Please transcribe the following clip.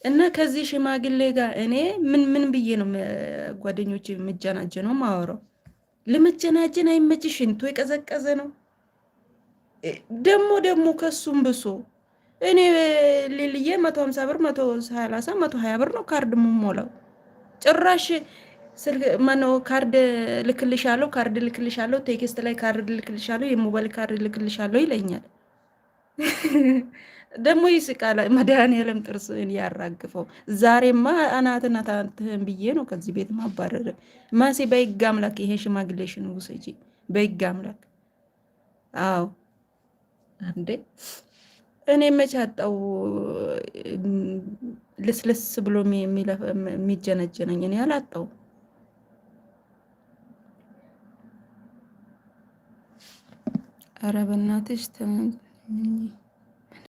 እና ከዚህ ሽማግሌ ጋር እኔ ምን ብዬ ነው ጓደኞቼ የምጀናጀነው ማወራው? ለመጀናጀን አይመችሽ፣ ሽንቱ የቀዘቀዘ ነው። ደግሞ ከሱም ብሶ እኔ ሌልዬ 150 ብር 130 120 ብር ነው ካርድ የምሞላው። ጭራሽ ስልክ ማነው ካርድ ልክልሻለሁ ቴክስት ላይ ካርድ ልክልሻለሁ የሞባይል ካርድ ልክልሻለሁ ይለኛል። ደግሞ ይስቃል። መድኃኒዓለም ጥርስን ያራግፈው። ዛሬማ አናትና ታንትህን ብዬ ነው ከዚህ ቤት ማባረር። ማሴ በሕግ አምላክ ይሄ ሽማግሌሽን ውሰጂ፣ በሕግ አምላክ። አዎ እንዴ እኔ መቻጣው ልስልስ ብሎ የሚጀነጀነኝ እኔ አላጣው። ኧረ በእናትሽ